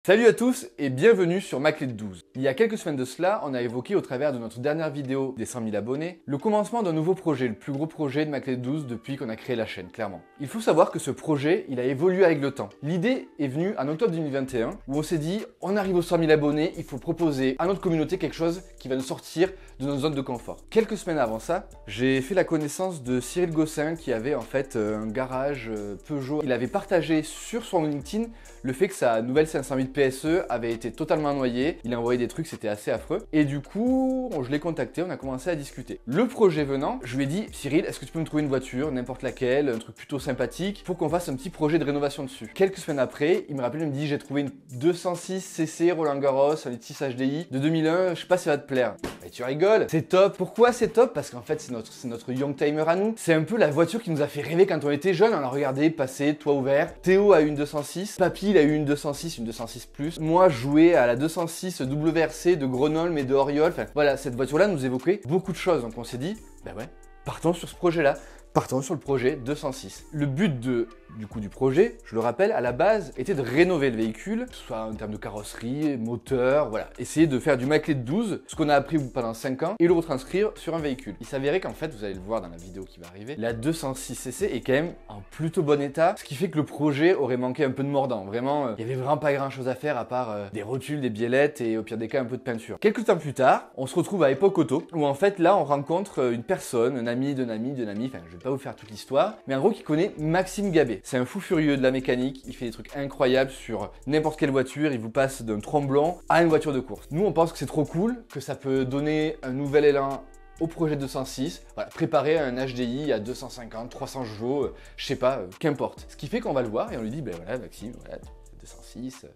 Salut à tous et bienvenue sur Ma Clé de 12. Il y a quelques semaines de cela, on a évoqué au travers de notre dernière vidéo des 100 000 abonnés, le commencement d'un nouveau projet, le plus gros projet de Ma Clé de 12 depuis qu'on a créé la chaîne, clairement. Il faut savoir que ce projet, il a évolué avec le temps. L'idée est venue en octobre 2021 où on s'est dit, on arrive aux 100 000 abonnés, il faut proposer à notre communauté quelque chose qui va nous sortir de nos zones de confort. Quelques semaines avant ça, j'ai fait la connaissance de Cyril Gossin qui avait en fait un garage Peugeot. Il avait partagé sur son LinkedIn le fait que sa nouvelle 500 000 PSE avait été totalement noyée. Il a envoyé des trucs, c'était assez affreux. Et du coup, je l'ai contacté, on a commencé à discuter. Le projet venant, je lui ai dit, Cyril, est-ce que tu peux me trouver une voiture, n'importe laquelle, un truc plutôt sympathique, pour qu'on fasse un petit projet de rénovation dessus. Quelques semaines après, il me rappelle, il me dit, j'ai trouvé une 206 CC Roland Garros, un 6 HDI de 2001, je sais pas si ça va te plaire. Mais tu rigoles, c'est top. Pourquoi c'est top? Parce qu'en fait, c'est notre young timer à nous. C'est un peu la voiture qui nous a fait rêver quand on était jeunes. On la regardait passer, toit ouvert. Théo a eu une 206, Papy il a eu une 206, une 206 Plus. Moi, je jouais à la 206 WRC de Grenoble et de Oriol. Enfin, voilà, cette voiture-là nous évoquait beaucoup de choses. Donc on s'est dit, ben ouais, partons sur ce projet-là. Partons sur le projet 206. Le but du projet, je le rappelle, à la base, était de rénover le véhicule, que ce soit en termes de carrosserie, moteur, voilà. Essayer de faire du Ma Clé de 12, ce qu'on a appris pendant 5 ans, et le retranscrire sur un véhicule. Il s'avérait qu'en fait, vous allez le voir dans la vidéo qui va arriver, la 206cc est quand même en plutôt bon état, ce qui fait que le projet aurait manqué un peu de mordant. Vraiment, il y avait vraiment pas grand chose à faire à part des rotules, des biellettes et au pire des cas un peu de peinture. Quelques temps plus tard, on se retrouve à Époque Auto, où en fait là on rencontre une personne, un ami d'un ami d'une amie, enfin je vais pas vous faire toute l'histoire, mais en gros qui connaît Maxime Gabet. C'est un fou furieux de la mécanique, il fait des trucs incroyables sur n'importe quelle voiture, il vous passe d'un tromblon à une voiture de course. Nous on pense que c'est trop cool, que ça peut donner un nouvel élan au projet 206, voilà, préparer un HDI à 250, 300 chevaux, je sais pas, qu'importe. Ce qui fait qu'on va le voir et on lui dit, ben voilà Maxime, voilà, 206,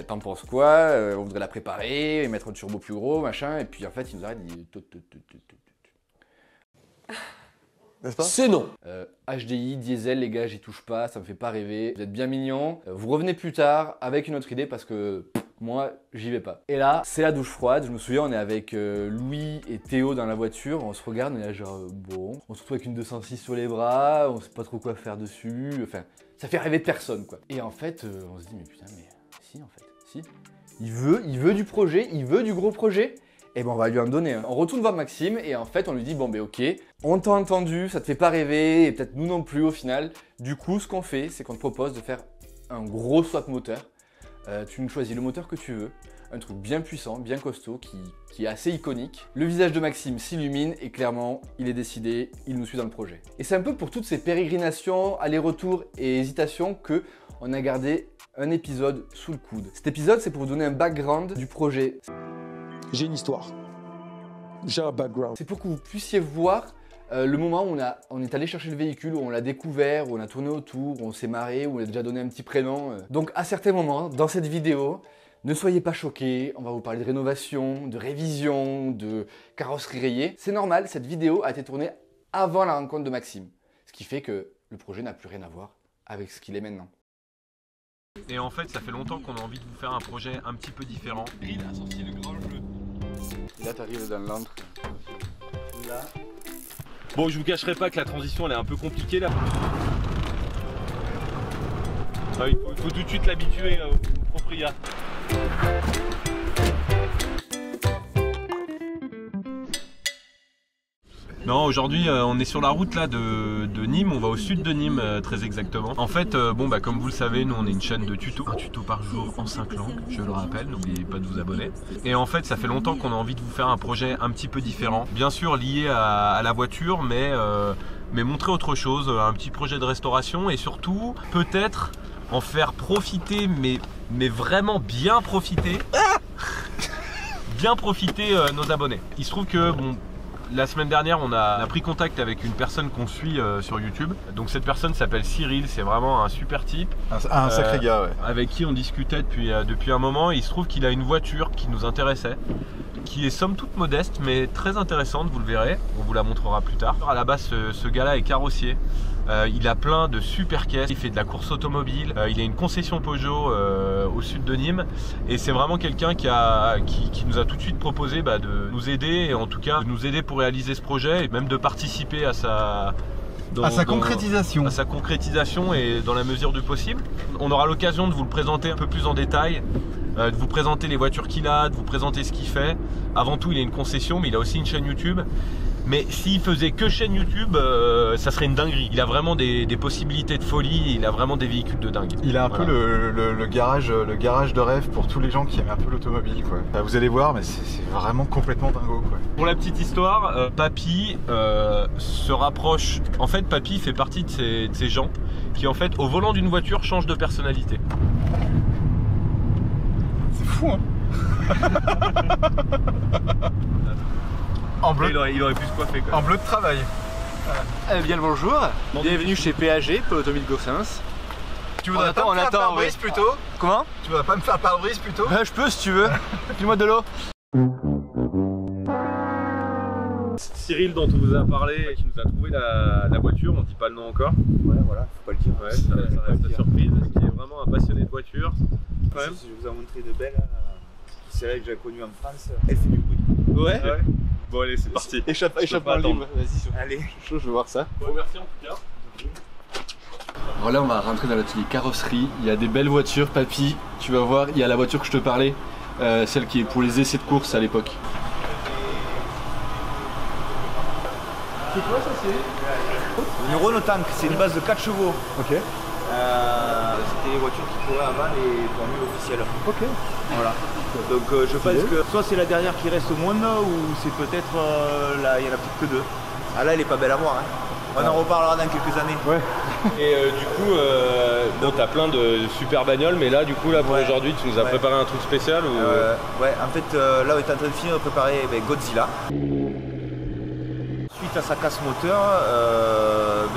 t'en penses quoi? On voudrait la préparer, mettre un turbo plus gros, machin, et puis en fait il nous arrête, il dit n'est-ce pas? C'est non. HDI, diesel, les gars, j'y touche pas, ça me fait pas rêver. Vous êtes bien mignons. Vous revenez plus tard avec une autre idée parce que moi, j'y vais pas. Et là, c'est la douche froide. Je me souviens, on est avec Louis et Théo dans la voiture. On se regarde, on est là genre bon. On se retrouve avec une 206 sur les bras. On sait pas trop quoi faire dessus. Enfin, ça fait rêver personne, quoi. Et en fait, on se dit mais putain, mais si, en fait, si. Il veut du projet, il veut du gros projet. Et ben on va lui en donner un. On retourne voir Maxime et en fait on lui dit bon ben ok, on t'a entendu, ça te fait pas rêver et peut-être nous non plus au final. Du coup ce qu'on fait c'est qu'on te propose de faire un gros swap moteur. Tu nous choisis le moteur que tu veux, un truc bien puissant, bien costaud qui est assez iconique. Le visage de Maxime s'illumine et clairement il est décidé, il nous suit dans le projet. Et c'est un peu pour toutes ces pérégrinations, allers-retours et hésitations que on a gardé un épisode sous le coude. Cet épisode c'est pour vous donner un background du projet. J'ai une histoire. J'ai un background. C'est pour que vous puissiez voir le moment où on est allé chercher le véhicule, où on l'a découvert, où on a tourné autour, où on s'est marré, où on a déjà donné un petit prénom. Donc à certains moments, dans cette vidéo, ne soyez pas choqués, on va vous parler de rénovation, de révision, de carrosserie rayée. C'est normal, cette vidéo a été tournée avant la rencontre de Maxime. Ce qui fait que le projet n'a plus rien à voir avec ce qu'il est maintenant. Et en fait, ça fait longtemps qu'on a envie de vous faire un projet un petit peu différent. Il a sorti le grand jeu. Là, t'arrives dans l'antre. Là. Bon, je vous cacherai pas que la transition elle est un peu compliquée là. Il faut tout de suite l'habituer au propriétaire. Non, aujourd'hui on est sur la route là de Nîmes, on va au sud de Nîmes très exactement. En fait, comme vous le savez, nous on est une chaîne de tutos, un tuto par jour en 5 langues, je le rappelle, n'oubliez pas de vous abonner. Et en fait, ça fait longtemps qu'on a envie de vous faire un projet un petit peu différent, bien sûr lié à la voiture, mais montrer autre chose, un petit projet de restauration et surtout peut-être en faire profiter, mais vraiment bien profiter, nos abonnés. Il se trouve que la semaine dernière, on a pris contact avec une personne qu'on suit sur YouTube. Donc cette personne s'appelle Cyril, c'est vraiment un super type. Un sacré gars, ouais. Avec qui on discutait depuis un moment. Il se trouve qu'il a une voiture qui nous intéressait, qui est somme toute modeste, mais très intéressante, vous le verrez. On vous la montrera plus tard. À la base, ce gars-là est carrossier. Il a plein de super caisses, il fait de la course automobile, il a une concession Peugeot au sud de Nîmes et c'est vraiment quelqu'un qui nous a tout de suite proposé de nous aider et en tout cas de nous aider pour réaliser ce projet et même de participer à sa à sa concrétisation. À sa concrétisation et dans la mesure du possible. On aura l'occasion de vous le présenter un peu plus en détail, de vous présenter les voitures qu'il a, de vous présenter ce qu'il fait. Avant tout, il a une concession, mais il a aussi une chaîne YouTube. Mais s'il faisait que chaîne YouTube, ça serait une dinguerie. Il a vraiment des possibilités de folie, il a vraiment des véhicules de dingue. Il a un peu le garage de rêve pour tous les gens qui aiment un peu l'automobile, quoi. Vous allez voir, mais c'est vraiment complètement dingo, quoi. Pour la petite histoire, Papy se rapproche. En fait, Papy fait partie de ces gens qui, en fait, au volant d'une voiture, changent de personnalité. C'est fou, hein. En bleu. Il aurait pu se coiffer, quoi. En bleu de travail. Eh bien le bonjour, bienvenue chez PAG, Pôle Automobile Gossens. Tu voudrais pas me faire un pare-brise plutôt? Comment? Tu voudrais pas me faire pare-brise plutôt? Je peux si tu veux, file-moi de l'eau. Cyril dont on vous a parlé, qui nous a trouvé la voiture, on dit pas le nom encore. Ouais, voilà, faut pas le dire. Ouais, ça reste la surprise, qui est vraiment un passionné de voiture. Quand même. Je vous ai montré de belles, celle que j'ai connue en France, elle fait du bruit. Ouais. Bon allez, c'est parti. Échappe libre, vas-y. Allez. Je veux voir ça. Bon, merci en tout cas. Alors là on va rentrer dans l'atelier carrosserie, il y a des belles voitures, Papy, tu vas voir, il y a la voiture que je te parlais, celle qui est pour les essais de course à l'époque. C'est quoi ça? C'est une Renault Tank, c'est une base de 4 chevaux. Ok. C'était les voitures qui couraient avant les formules officielles. Ok. Voilà. Donc je pense que soit c'est la dernière qui reste au monde ou c'est peut-être là, il y en a peut-être que deux. Ah là elle est pas belle à voir, hein. On en reparlera dans quelques années. Ouais. Et du coup, bon, t'as plein de super bagnoles, mais là, du coup, là pour aujourd'hui, tu nous as préparé un truc spécial ou... Ouais, en fait, là on est en train de finir de préparer Godzilla. Suite à sa casse moteur,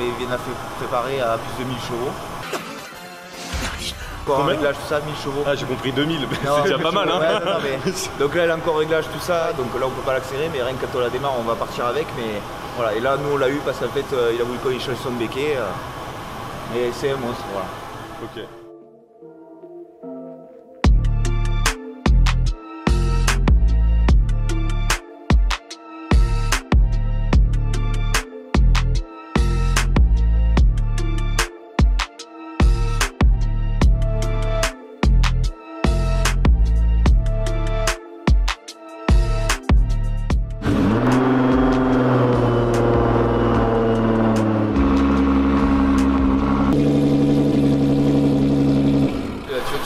il vient fait préparer à plus de 1000 chevaux. Encore un réglage, tout ça, 1000 chevaux. Ah, j'ai compris 2000, c'est déjà pas mal, hein. Ouais, non, mais... Donc là, elle a encore réglage, tout ça, donc là, on peut pas l'accélérer, mais rien que quand on la démarre, on va partir avec. Mais voilà, et là, nous, on l'a eu parce qu'en fait, il a voulu qu'on change son béquet. Mais c'est un monstre, voilà. Ok.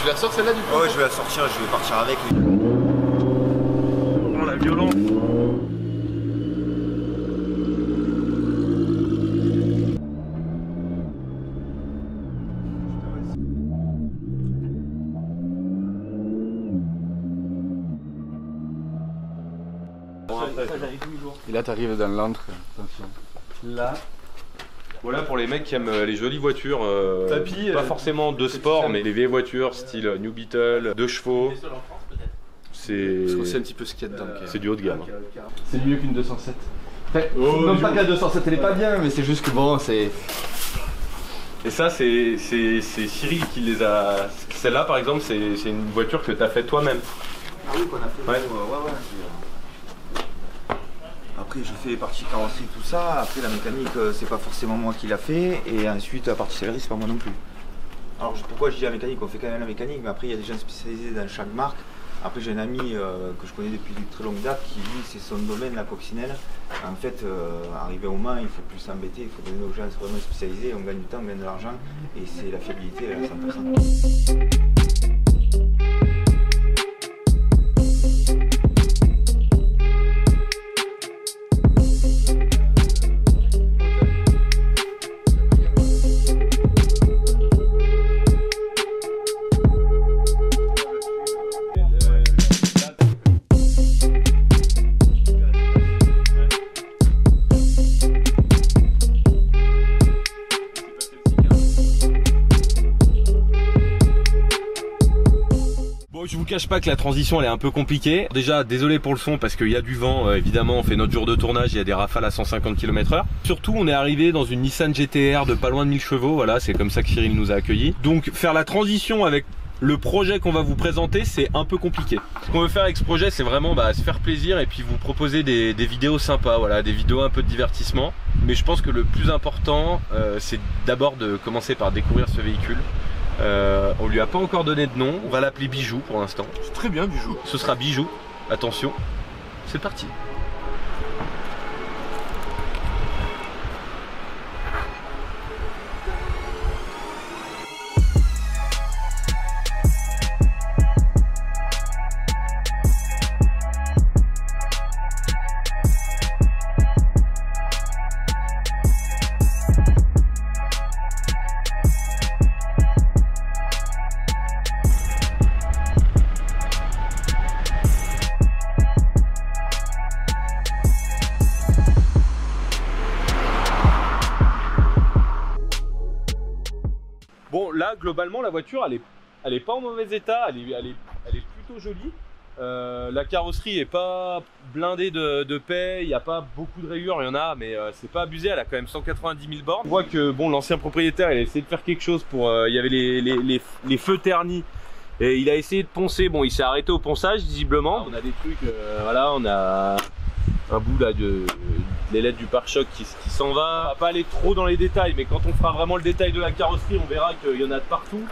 Tu la sors celle-là du coup? Ouais, je vais la sortir, je vais partir avec. Oh la violence. Et là t'arrives dans l'antre, attention. Là. Voilà pour les mecs qui aiment les jolies voitures, Papy, pas forcément de sport, mais les vieilles voitures style New Beetle, 2 chevaux. C'est un petit peu ce qu'il y a dedans. c'est du haut de gamme. C'est mieux qu'une 207. Enfin, non pas que la 207 elle est pas bien, mais c'est juste que bon, c'est... Et ça, c'est Cyril qui les a... Celle-là par exemple, c'est une voiture que tu as faite toi-même. Ah oui, qu'on a fait. Ouais. Après, je fais les parties carrosserie, tout ça. Après, la mécanique, c'est pas forcément moi qui l'a fait. Et ensuite, la partie sellerie, c'est pas moi non plus. Alors, pourquoi je dis la mécanique? On fait quand même la mécanique, mais après, il y a des gens spécialisés dans chaque marque. Après, j'ai un ami que je connais depuis de très longue date qui, lui, c'est son domaine, la coccinelle. En fait, arrivé au Mans, il faut plus s'embêter, il faut donner aux gens vraiment spécialisés. On gagne du temps, on gagne de l'argent. Et c'est la fiabilité à 100%. Je vous cache pas que la transition elle est un peu compliquée. Déjà désolé pour le son parce qu'il y a du vent, évidemment on fait notre jour de tournage, il y a des rafales à 150 km/h. Surtout on est arrivé dans une Nissan GT-R de pas loin de 1000 chevaux, voilà c'est comme ça que Cyril nous a accueillis. Donc faire la transition avec le projet qu'on va vous présenter c'est un peu compliqué. Ce qu'on veut faire avec ce projet c'est vraiment se faire plaisir et puis vous proposer des vidéos sympas, voilà, des vidéos un peu de divertissement. Mais je pense que le plus important, c'est d'abord de commencer par découvrir ce véhicule. On lui a pas encore donné de nom, on va l'appeler Bijou pour l'instant. C'est très bien, Bijou. Ce sera Bijou, attention, c'est parti. Bon, là, globalement, la voiture, elle est pas en mauvais état, elle est plutôt jolie. La carrosserie est pas blindée de paix, il n'y a pas beaucoup de rayures, il y en a, mais c'est pas abusé, elle a quand même 190 000 bornes. On voit que bon, l'ancien propriétaire, il a essayé de faire quelque chose pour... il y avait les feux ternis, et il a essayé de poncer, bon, il s'est arrêté au ponçage, visiblement. On a des trucs, voilà, on a un bout là de l'ailette du pare-choc qui s'en va. On va pas aller trop dans les détails, mais quand on fera vraiment le détail de la carrosserie, on verra qu'il y en a de partout.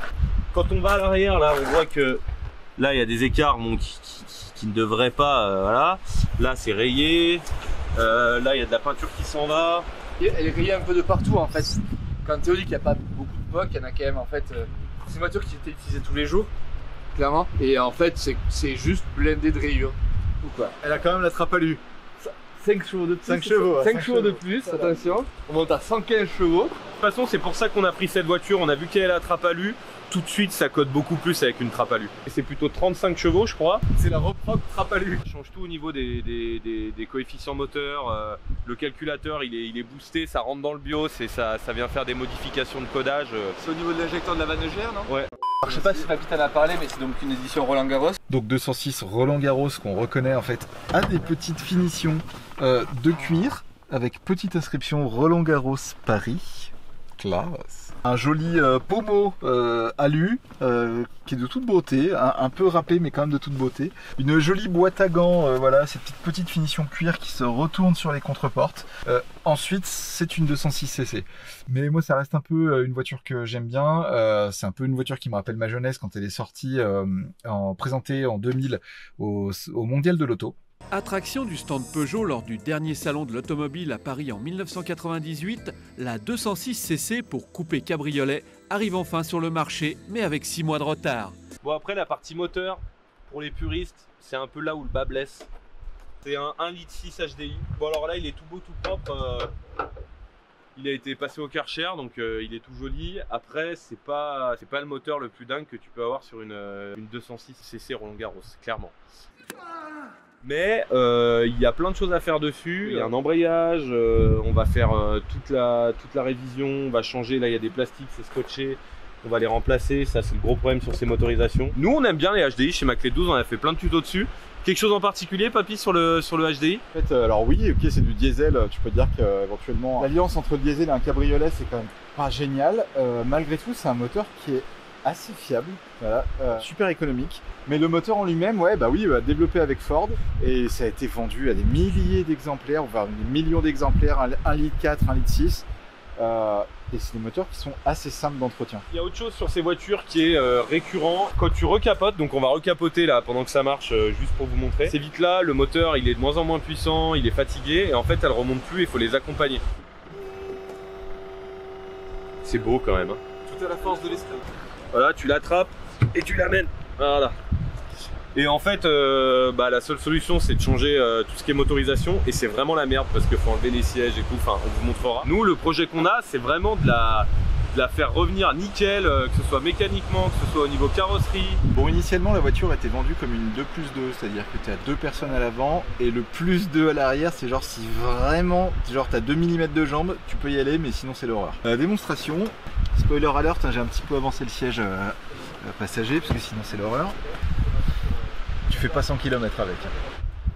Quand on va à l'arrière, là, on voit que là, il y a des écarts bon, qui ne devraient pas. Voilà. Là, c'est rayé. Là, il y a de la peinture qui s'en va. Elle est rayée un peu de partout en fait. Quand Théo dit qu'il n'y a pas beaucoup de POC, il y en a quand même en fait. C'est une voiture qui était utilisée tous les jours, clairement. Et en fait, c'est juste blindé de rayures. Ou quoi. Elle a quand même la trappe à lui. 5 chevaux de plus. 5 chevaux. 5 chevaux de plus, attention. On monte à 115 chevaux. De toute façon, c'est pour ça qu'on a pris cette voiture. On a vu qu'elle a la trappe à lu. Tout de suite, ça cote beaucoup plus avec une trappe à lu. Et c'est plutôt 35 chevaux, je crois. C'est la repropre trappe à lu. Ça change tout au niveau des coefficients moteurs. Le calculateur, il est boosté, ça rentre dans le BIOS et ça vient faire des modifications de codage. C'est au niveau de l'injecteur de la vanne GR, non? Ouais. Alors, je sais pas si Papy t'en a parlé, mais c'est donc une édition Roland Garros. Donc 206 Roland Garros qu'on reconnaît en fait à des petites finitions de cuir avec petite inscription Roland Garros Paris. Classe. Un joli pommeau alu qui est de toute beauté, un peu râpé mais quand même de toute beauté. Une jolie boîte à gants, voilà, cette petite finition cuir qui se retourne sur les contreportes. Ensuite, c'est une 206cc. Mais moi, ça reste un peu une voiture que j'aime bien. C'est un peu une voiture qui me rappelle ma jeunesse quand elle est sortie, présentée en 2000 au Mondial de l'Auto. Attraction du stand Peugeot lors du dernier salon de l'automobile à Paris en 1998, la 206cc pour coupé cabriolet arrive enfin sur le marché, mais avec 6 mois de retard. Bon, après, la partie moteur, pour les puristes, c'est un peu là où le bas blesse. C'est un 1,6 litre HDI. Bon, alors là, il est tout beau, tout propre. Il a été passé au Karcher, donc il est tout joli. Après, c'est pas le moteur le plus dingue que tu peux avoir sur une 206cc Roland Garros, clairement. Mais il y a plein de choses à faire dessus. Il y a un embrayage, on va faire toute la révision, on va changer. Là, il y a des plastiques, c'est scotché. On va les remplacer, ça c'est le gros problème sur ces motorisations. Nous, on aime bien les HDI chez Maclé 12, on a fait plein de tutos dessus. Quelque chose en particulier, Papy, sur le HDI? En fait, alors oui, ok, c'est du diesel. Tu peux dire qu'éventuellement l'alliance entre le diesel et un cabriolet, c'est quand même pas génial. Malgré tout, c'est un moteur qui est assez fiable, voilà, super économique. Mais le moteur en lui-même, ouais, bah oui, développé avec Ford et ça a été vendu à des milliers d'exemplaires, voire des millions d'exemplaires, 1,4 litre, 1,6 litre. Et c'est des moteurs qui sont assez simples d'entretien. Il y a autre chose sur ces voitures qui est récurrent. Quand tu recapotes, donc on va recapoter là pendant que ça marche, juste pour vous montrer. Ces vitres là, le moteur il est de moins en moins puissant, il est fatigué et en fait elles remontent plus, il faut les accompagner. C'est beau quand même. Hein. Tout à la force de l'esprit. Voilà, tu l'attrapes et tu l'amènes. Voilà. Et en fait, la seule solution c'est de changer tout ce qui est motorisation et c'est vraiment la merde parce qu'il faut enlever les sièges et tout, enfin on vous montrera. Nous le projet qu'on a c'est vraiment de la faire revenir nickel, que ce soit mécaniquement, que ce soit au niveau carrosserie. Bon, initialement la voiture était vendue comme une 2+2, c'est-à-dire que tu as 2 personnes à l'avant et le +2 à l'arrière, c'est genre si vraiment, genre tu as 2 mm de jambes, tu peux y aller mais sinon c'est l'horreur. Démonstration, spoiler alert, hein, j'ai un petit peu avancé le siège passager parce que sinon c'est l'horreur. Tu fais pas 100 km avec.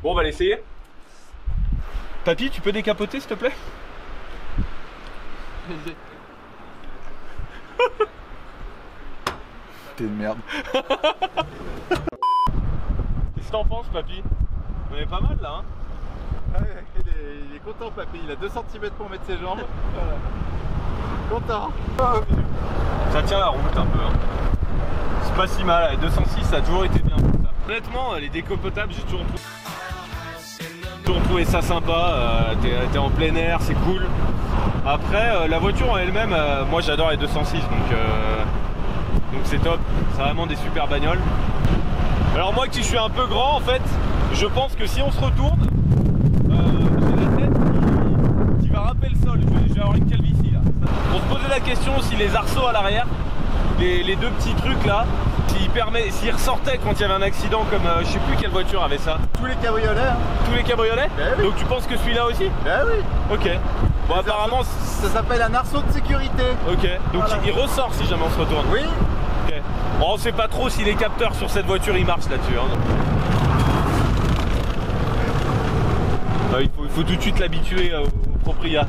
Bon, on va l'essayer. Papy, tu peux décapoter s'il te plaît? T'es une merde. Qu'est-ce que t'en penses, Papy? On est pas mal là, hein? Ouais. Il est content, papy. Il a 2 cm pour mettre ses jambes. Voilà. Content. Ça tient la route un peu. Hein. C'est pas si mal. 206, ça a toujours été bien. Ça. Honnêtement, les décapotables, j'ai toujours trouvé ça sympa. T'es en plein air, c'est cool. Après, la voiture en elle-même, moi j'adore les 206, donc c'est top. C'est vraiment des super bagnoles. Alors moi qui suis un peu grand, en fait, je pense que si on se retourne, j'ai la tête qui va râper le sol. Je vais avoir une calvitie là. On se posait la question si les arceaux à l'arrière, les 2 petits trucs là, s'ils ressortaient quand il y avait un accident, comme je sais plus quelle voiture avait ça. Tous les cabriolets. Hein. Tous les cabriolets? Ben oui. Donc tu penses que celui-là aussi? Ben oui. Ok. Bon, apparemment ça s'appelle un arceau de sécurité. Ok. Donc voilà. il ressort si jamais on se retourne. Oui. Ok. Bon, on sait pas trop si les capteurs sur cette voiture ils marchent là-dessus. Hein. Il faut tout de suite l'habituer au propriétaire.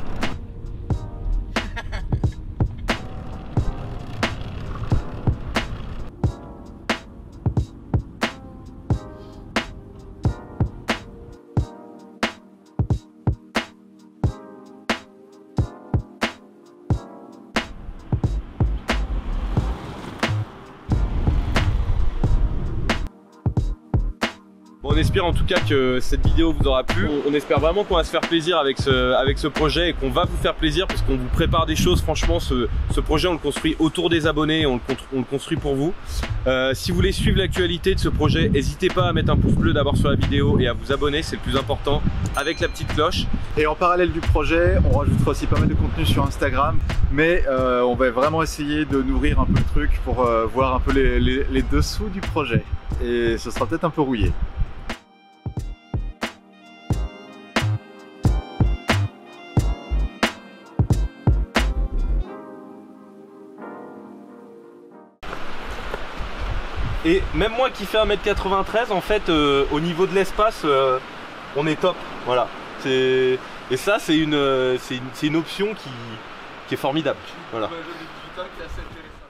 On espère en tout cas que cette vidéo vous aura plu. On espère vraiment qu'on va se faire plaisir avec ce projet et qu'on va vous faire plaisir parce qu'on vous prépare des choses. Franchement, ce projet on le construit autour des abonnés, on le construit pour vous. Si vous voulez suivre l'actualité de ce projet, n'hésitez pas à mettre un pouce bleu d'abord sur la vidéo et à vous abonner, c'est le plus important, avec la petite cloche. Et en parallèle du projet, on rajoutera aussi pas mal de contenu sur Instagram, mais on va vraiment essayer de nourrir un peu le truc pour voir un peu les dessous du projet. Et ce sera peut-être un peu rouillé. Et même moi qui fais 1m93, en fait, au niveau de l'espace, on est top. Voilà. Et ça, c'est une option qui est formidable. Voilà. Qui est assez intéressant.